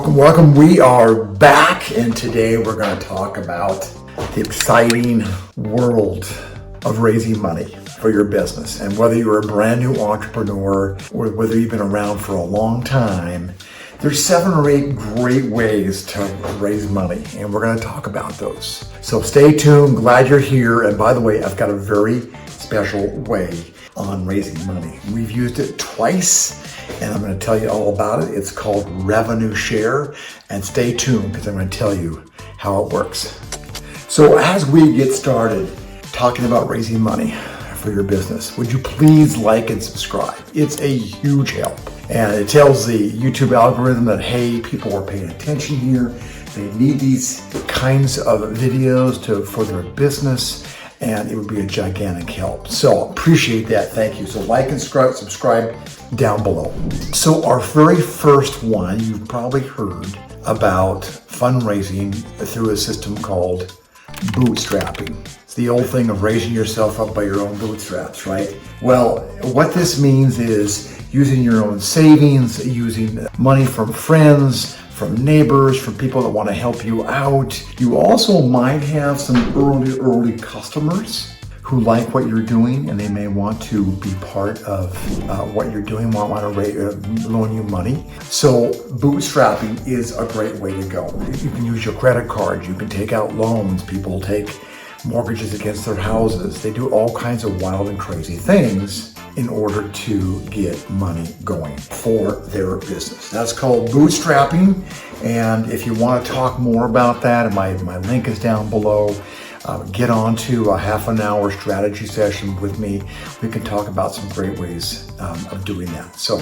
Welcome. We are back, and today we're going to talk about the exciting world of raising money for your business. And whether you're a brand new entrepreneur or whether you've been around for a long time, there's 7 or 8 great ways to raise money, and we're going to talk about those. So stay tuned. Glad you're here. And by the way, I've got a very special way on raising money. We've used it twice, and I'm going to tell you all about it. It's called revenue share, and stay tuned because I'm going to tell you how it works. So as we get started talking about raising money for your business, would you please like and subscribe? It's a huge help, and it tells the YouTube algorithm that, hey, people are paying attention here. They need these kinds of videos for their business, and it would be a gigantic help. So appreciate that. Thank you. So like and subscribe down below. So our very first one, you've probably heard about fundraising through a system called bootstrapping. It's the old thing of raising yourself up by your own bootstraps, right? Well, what this means is using your own savings, using money from friends, from neighbors, from people that want to help you out. You also might have some early customers who like what you're doing, and they may want to be part of what you're doing, want to loan you money. So bootstrapping is a great way to go. You can use your credit cards, you can take out loans, people take mortgages against their houses. They do all kinds of wild and crazy things in order to get money going for their business. That's called bootstrapping. And if you want to talk more about that, and my link is down below, get on to a half an hour strategy session with me. We can talk about some great ways of doing that. So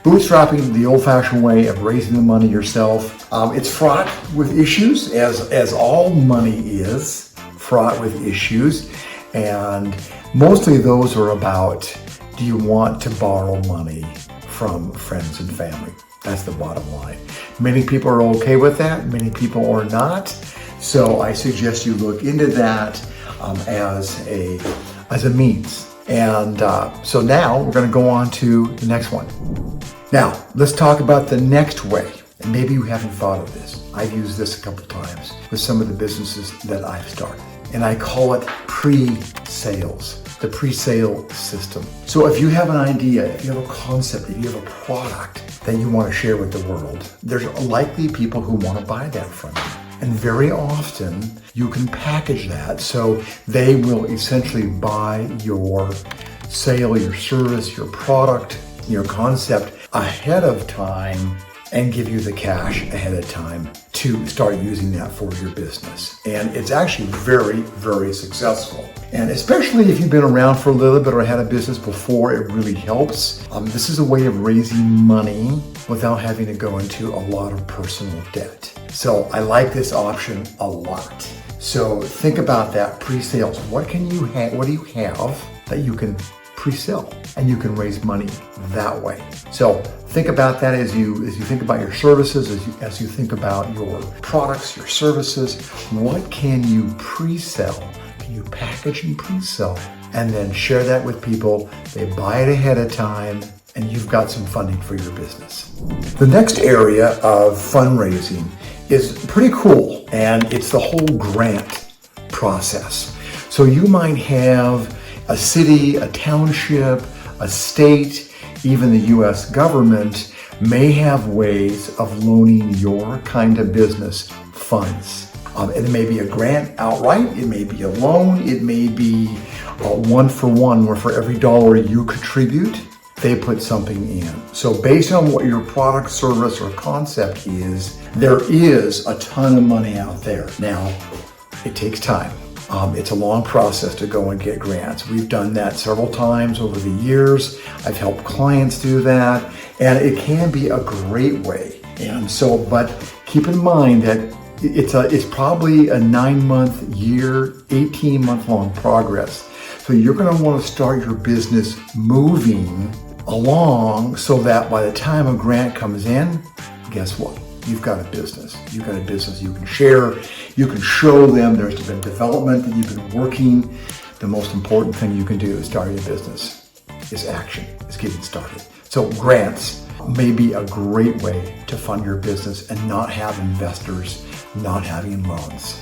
bootstrapping, the old-fashioned way of raising the money yourself. It's fraught with issues, as all money is fraught with issues. And mostly those are about, do you want to borrow money from friends and family? That's the bottom line. Many people are okay with that. Many people are not. So I suggest you look into that as a means. And so now we're going to go on to the next one. Now, let's talk about the next way. And maybe you haven't thought of this. I've used this a couple times with some of the businesses that I've started. And I call it pre-sales, the pre-sale system. So if you have an idea, if you have a concept, if you have a product that you want to share with the world, there's likely people who want to buy that from you. And very often you can package that so they will essentially buy your sale, your service, your product, your concept ahead of time and give you the cash ahead of time to start using that for your business. And it's actually very, very successful. And especially if you've been around for a little bit or had a business before, it really helps. This is a way of raising money without having to go into a lot of personal debt. So I like this option a lot. So think about that pre-sales. What do you have that you can pre-sell and you can raise money that way? So think about that as you think about your services, as you think about your products, your services. What can you pre-sell? Can you package and pre-sell and then share that with people? They buy it ahead of time and you've got some funding for your business. The next area of fundraising is pretty cool, and it's the whole grant process. So you might have a city, a township, a state, even the US government may have ways of loaning your kind of business funds. It may be a grant outright, it may be a loan, it may be a 1-for-1 where for every dollar you contribute, they put something in. So based on what your product, service, or concept is, there is a ton of money out there. Now, it takes time. It's a long process to go and get grants. We've done that several times over the years. I've helped clients do that, and it can be a great way. And so, but keep in mind that it's probably a 9-month, year, 18-month long progress. So you're going to want to start your business moving along so that by the time a grant comes in, guess what? You've got a business. You've got a business you can share. You can show them there's been development that you've been working. The most important thing you can do is start your business is action, is getting started. So grants may be a great way to fund your business and not have investors, not having loans.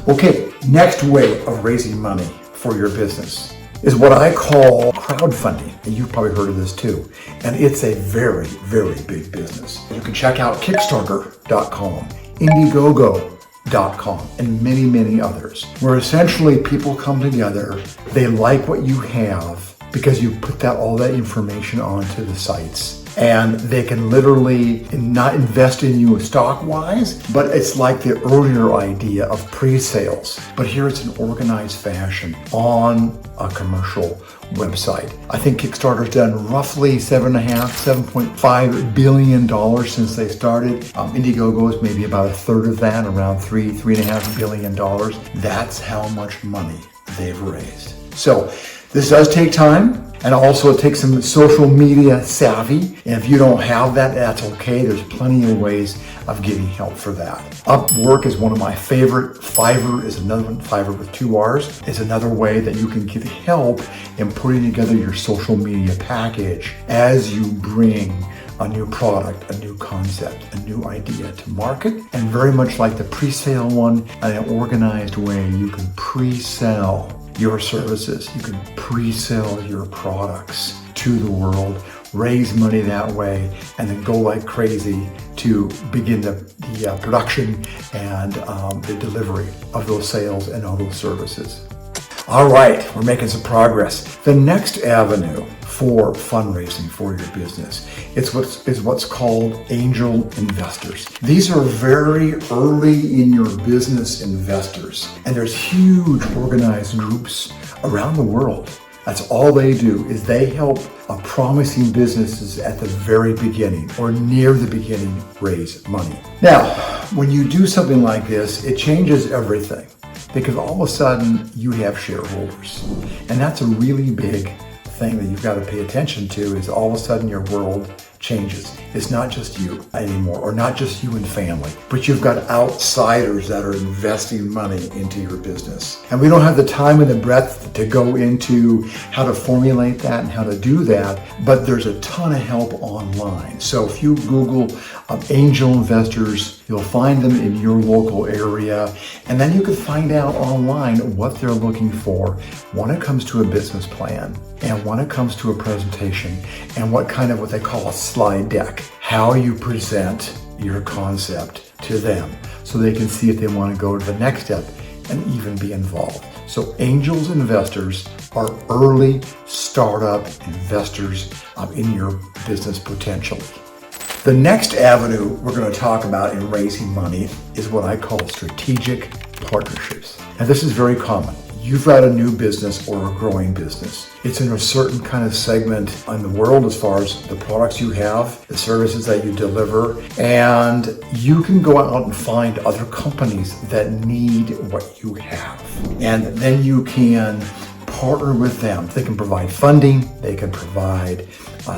Okay, next way of raising money for your business is what I call crowdfunding. And you've probably heard of this too. And it's a very, very big business. You can check out Kickstarter.com, Indiegogo.com, and many, many others, where essentially people come together, they like what you have because you put all that information onto the sites. And they can literally not invest in you stock-wise, but it's like the earlier idea of pre-sales. But here it's an organized fashion on a commercial website. I think Kickstarter's done roughly $7.5 billion since they started. Indiegogo is maybe about a third of that, around $3.5 billion. That's how much money they've raised. So this does take time. And also it takes some social media savvy. And if you don't have that, that's okay. There's plenty of ways of getting help for that. Upwork is one of my favorite. Fiverr is another one. Fiverr with 2 R's is another way that you can get help in putting together your social media package as you bring a new product, a new concept, a new idea to market. And very much like the pre-sale one, in an organized way, you can pre-sell your services. You can pre-sell your products to the world, raise money that way, and then go like crazy to begin the production and the delivery of those sales and all those services. All right, we're making some progress. The next avenue for fundraising for your business is what's called angel investors. These are very early in your business investors, and there's huge organized groups around the world. That's all they do, is they help promising businesses at the very beginning or near the beginning raise money. Now, when you do something like this, it changes everything, because all of a sudden you have shareholders. And that's a really big thing that you've got to pay attention to, is all of a sudden your world changes. It's not just you anymore, or not just you and family, but you've got outsiders that are investing money into your business. And we don't have the time and the breadth to go into how to formulate that and how to do that, but there's a ton of help online. So if you Google angel investors, you'll find them in your local area, and then you can find out online what they're looking for when it comes to a business plan and when it comes to a presentation and what they call a slide deck, how you present your concept to them so they can see if they want to go to the next step and even be involved. So angels investors are early startup investors in your business potentially. The next avenue we're going to talk about in raising money is what I call strategic partnerships. And this is very common. You've got a new business or a growing business. It's in a certain kind of segment in the world as far as the products you have, the services that you deliver, and you can go out and find other companies that need what you have. And then you can partner with them. They can provide funding, they can provide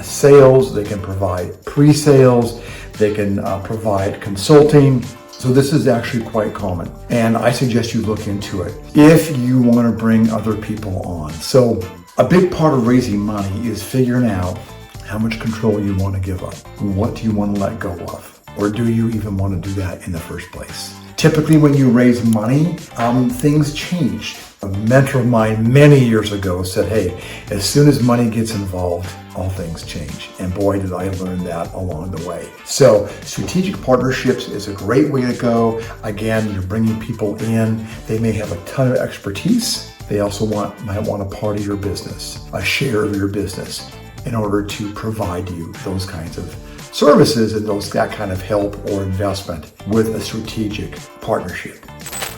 sales, they can provide pre-sales, they can provide consulting. So this is actually quite common, and I suggest you look into it if you want to bring other people on. So a big part of raising money is figuring out how much control you want to give up. What do you want to let go of? Or do you even want to do that in the first place? Typically when you raise money, things change. A mentor of mine many years ago said, hey, as soon as money gets involved, all things change. And boy, did I learn that along the way. So strategic partnerships is a great way to go. Again, you're bringing people in. They may have a ton of expertise. They also might want a part of your business, a share of your business, in order to provide you those kinds of services and that kind of help or investment with a strategic partnership.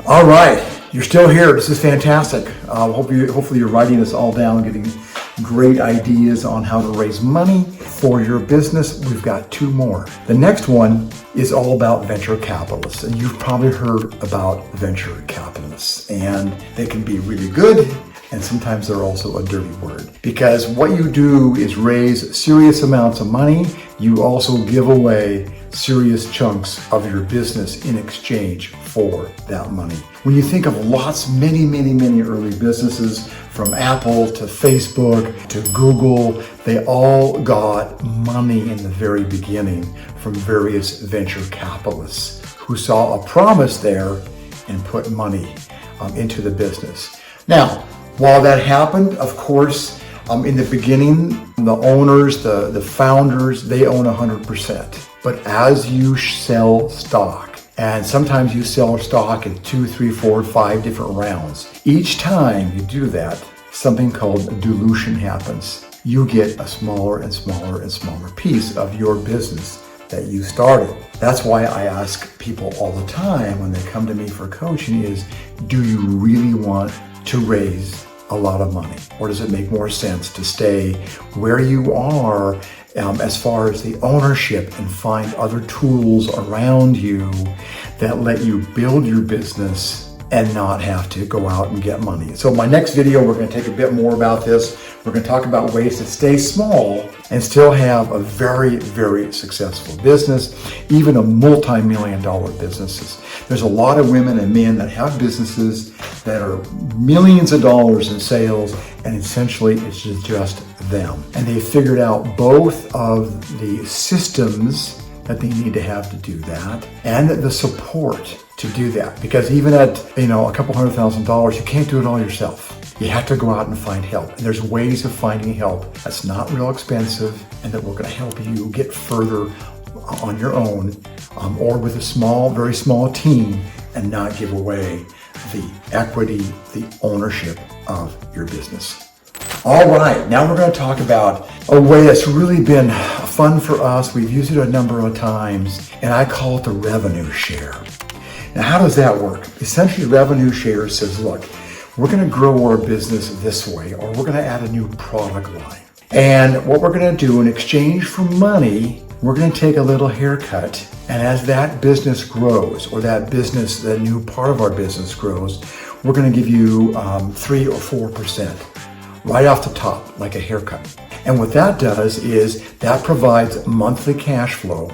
All right, you're still here. This is fantastic. Hopefully you're writing this all down, getting great ideas on how to raise money for your business. We've got 2 more. The next one is all about venture capitalists, and you've probably heard about venture capitalists, and they can be really good, and sometimes they're also a dirty word, because what you do is raise serious amounts of money you also give away serious chunks of your business in exchange for that money. When you think of many early businesses, from Apple to Facebook to Google, they all got money in the very beginning from various venture capitalists who saw a promise there and put money into the business. Now, while that happened, of course, in the beginning, the owners, the founders, they own 100%. But as you sell stock, and sometimes you sell stock in 2, 3, 4, 5 different rounds, each time you do that, something called dilution happens. You get a smaller and smaller piece of your business that you started. That's why I ask people all the time when they come to me for coaching is, do you really want to raise a lot of money? Or does it make more sense to stay where you are as far as the ownership and find other tools around you that let you build your business and not have to go out and get money? So my next video, we're going to take a bit more about this. We're going to talk about ways to stay small and still have a very successful business, even a multi-million-dollar businesses. There's a lot of women and men that have businesses that are millions of dollars in sales, and essentially it's just them. And they figured out both of the systems that they need to have to do that and the support to do that. Because even at, a couple $100,000, you can't do it all yourself. You have to go out and find help. And there's ways of finding help that's not real expensive and that we're going to help you get further on your own or with a very small team and not give away the equity, the ownership of your business. All right, now we're going to talk about a way that's really been fun for us. We've used it a number of times, and I call it the revenue share. Now, how does that work? Essentially, revenue share says, look, we're going to grow our business this way, or we're going to add a new product line. And what we're going to do in exchange for money, we're going to take a little haircut. And as that business grows, or that new part of our business grows, we're going to give you 3 or 4%. Right off the top, like a haircut. And what that does is that provides monthly cash flow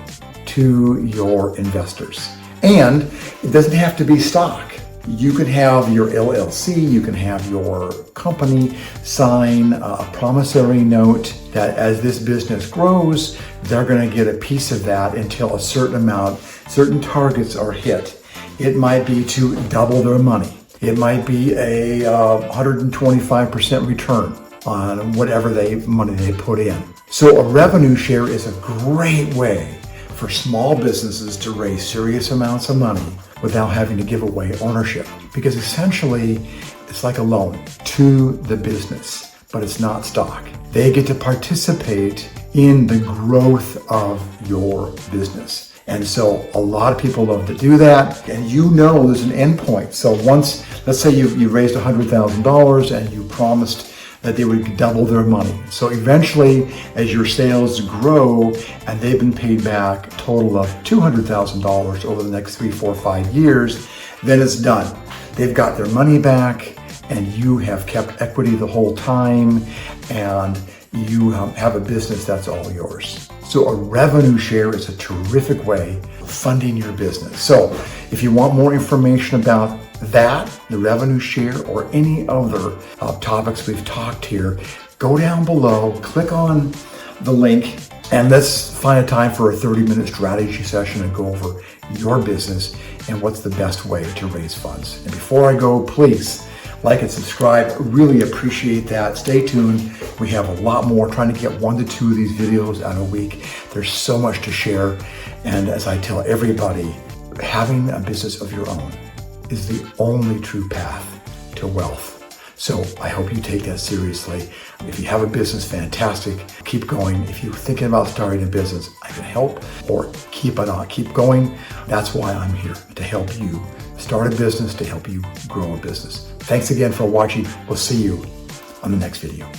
to your investors. And it doesn't have to be stock. You can have your LLC, you can have your company sign a promissory note that as this business grows, they're going to get a piece of that until a certain targets are hit. It might be to double their money. It might be a 125% return on whatever money they put in. So a revenue share is a great way for small businesses to raise serious amounts of money without having to give away ownership. Because essentially, it's like a loan to the business, but it's not stock. They get to participate in the growth of your business. And so a lot of people love to do that, and there's an end point. So once, let's say you raised $100,000 and you promised that they would double their money. So eventually, as your sales grow and they've been paid back a total of $200,000 over the next 3, 4, 5 years, then it's done. They've got their money back and you have kept equity the whole time, and you have a business that's all yours. So a revenue share is a terrific way of funding your business. So if you want more information about that, the revenue share, or any other topics we've talked here, go down below, click on the link, and let's find a time for a 30-minute strategy session and go over your business and what's the best way to raise funds. And before I go, please like and subscribe. Really appreciate that. Stay tuned. We have a lot more, trying to get 1 to 2 of these videos out a week. There's so much to share. And as I tell everybody, having a business of your own is the only true path to wealth. So I hope you take that seriously. If you have a business, fantastic. Keep going. If you're thinking about starting a business, I can help, or keep going. That's why I'm here, to help you start a business, to help you grow a business. Thanks again for watching. We'll see you on the next video.